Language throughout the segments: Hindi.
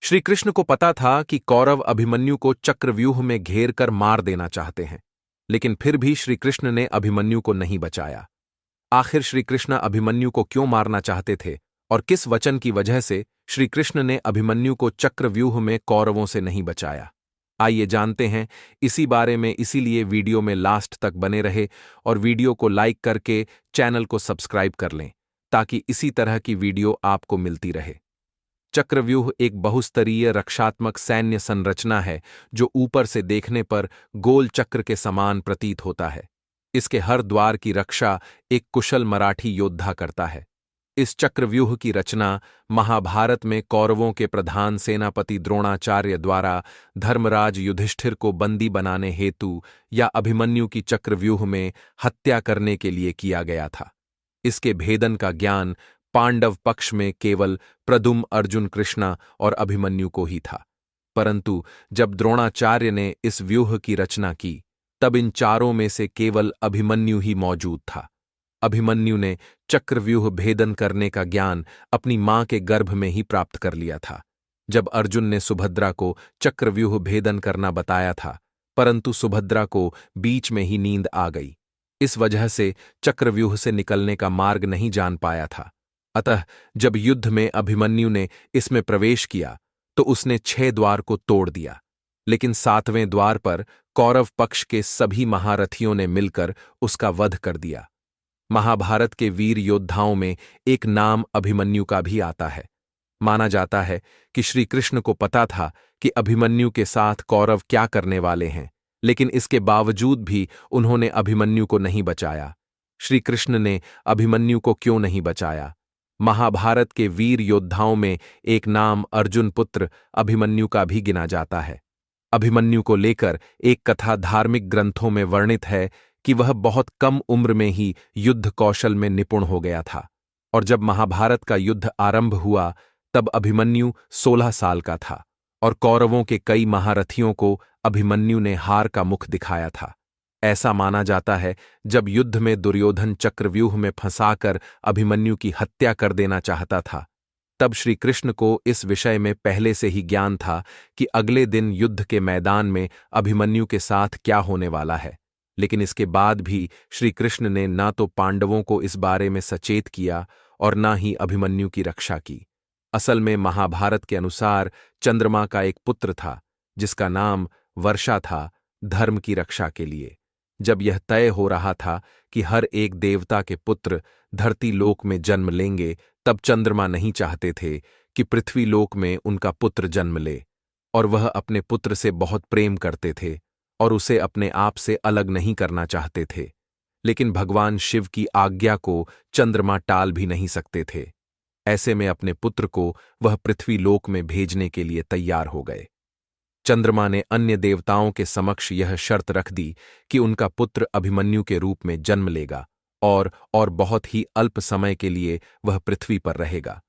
श्री कृष्ण को पता था कि कौरव अभिमन्यु को चक्रव्यूह में घेर कर मार देना चाहते हैं, लेकिन फिर भी श्री कृष्ण ने अभिमन्यु को नहीं बचाया। आखिर श्री कृष्ण अभिमन्यु को क्यों मारना चाहते थे और किस वचन की वजह से श्री कृष्ण ने अभिमन्यु को चक्रव्यूह में कौरवों से नहीं बचाया? आइए जानते हैं इसी बारे में, इसीलिए वीडियो में लास्ट तक बने रहे और वीडियो को लाइक करके चैनल को सब्सक्राइब कर लें ताकि इसी तरह की वीडियो आपको मिलती रहे। चक्रव्यूह एक बहुस्तरीय रक्षात्मक सैन्य संरचना है जो ऊपर से देखने पर गोल चक्र के समान प्रतीत होता है। इसके हर द्वार की रक्षा एक कुशल मराठी योद्धा करता है। इस चक्रव्यूह की रचना महाभारत में कौरवों के प्रधान सेनापति द्रोणाचार्य द्वारा धर्मराज युधिष्ठिर को बंदी बनाने हेतु या अभिमन्यु की चक्रव्यूह में हत्या करने के लिए किया गया था। इसके भेदन का ज्ञान पांडव पक्ष में केवल प्रद्युम्न, अर्जुन, कृष्णा और अभिमन्यु को ही था, परंतु जब द्रोणाचार्य ने इस व्यूह की रचना की तब इन चारों में से केवल अभिमन्यु ही मौजूद था। अभिमन्यु ने चक्रव्यूह भेदन करने का ज्ञान अपनी मां के गर्भ में ही प्राप्त कर लिया था। जब अर्जुन ने सुभद्रा को चक्रव्यूह भेदन करना बताया था, परंतु सुभद्रा को बीच में ही नींद आ गई। इस वजह से चक्रव्यूह से निकलने का मार्ग नहीं जान पाया था। अतः जब युद्ध में अभिमन्यु ने इसमें प्रवेश किया तो उसने 6 द्वार को तोड़ दिया, लेकिन 7वें द्वार पर कौरव पक्ष के सभी महारथियों ने मिलकर उसका वध कर दिया। महाभारत के वीर योद्धाओं में एक नाम अभिमन्यु का भी आता है। माना जाता है कि श्री कृष्ण को पता था कि अभिमन्यु के साथ कौरव क्या करने वाले हैं, लेकिन इसके बावजूद भी उन्होंने अभिमन्यु को नहीं बचाया। श्री कृष्ण ने अभिमन्यु को क्यों नहीं बचाया? महाभारत के वीर योद्धाओं में एक नाम अर्जुन पुत्र अभिमन्यु का भी गिना जाता है। अभिमन्यु को लेकर एक कथा धार्मिक ग्रंथों में वर्णित है कि वह बहुत कम उम्र में ही युद्ध कौशल में निपुण हो गया था, और जब महाभारत का युद्ध आरंभ हुआ तब अभिमन्यु 16 साल का था और कौरवों के कई महारथियों को अभिमन्यु ने हार का मुख दिखाया था। ऐसा माना जाता है जब युद्ध में दुर्योधन चक्रव्यूह में फंसाकर अभिमन्यु की हत्या कर देना चाहता था, तब श्री कृष्ण को इस विषय में पहले से ही ज्ञान था कि अगले दिन युद्ध के मैदान में अभिमन्यु के साथ क्या होने वाला है। लेकिन इसके बाद भी श्री कृष्ण ने ना तो पांडवों को इस बारे में सचेत किया और ना ही अभिमन्यु की रक्षा की। असल में महाभारत के अनुसार चंद्रमा का एक पुत्र था जिसका नाम वर्षा था, धर्म की रक्षा के लिए। जब यह तय हो रहा था कि हर एक देवता के पुत्र धरती लोक में जन्म लेंगे, तब चंद्रमा नहीं चाहते थे कि पृथ्वी लोक में उनका पुत्र जन्म ले, और वह अपने पुत्र से बहुत प्रेम करते थे और उसे अपने आप से अलग नहीं करना चाहते थे। लेकिन भगवान शिव की आज्ञा को चंद्रमा टाल भी नहीं सकते थे। ऐसे में अपने पुत्र को वह पृथ्वी लोक में भेजने के लिए तैयार हो गए। चंद्रमा ने अन्य देवताओं के समक्ष यह शर्त रख दी कि उनका पुत्र अभिमन्यु के रूप में जन्म लेगा और बहुत ही अल्प समय के लिए वह पृथ्वी पर रहेगा।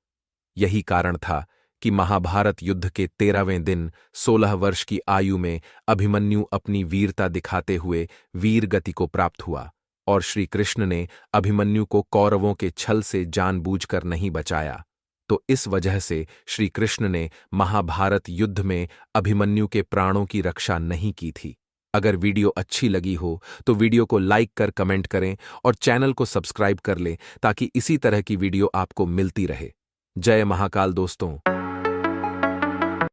यही कारण था कि महाभारत युद्ध के 13वें दिन 16 वर्ष की आयु में अभिमन्यु अपनी वीरता दिखाते हुए वीर गति को प्राप्त हुआ, और श्री कृष्ण ने अभिमन्यु को कौरवों के छल से जानबूझकर नहीं बचाया। तो इस वजह से श्री कृष्ण ने महाभारत युद्ध में अभिमन्यु के प्राणों की रक्षा नहीं की थी। अगर वीडियो अच्छी लगी हो तो वीडियो को लाइक कर कमेंट करें और चैनल को सब्सक्राइब कर लें ताकि इसी तरह की वीडियो आपको मिलती रहे। जय महाकाल दोस्तों।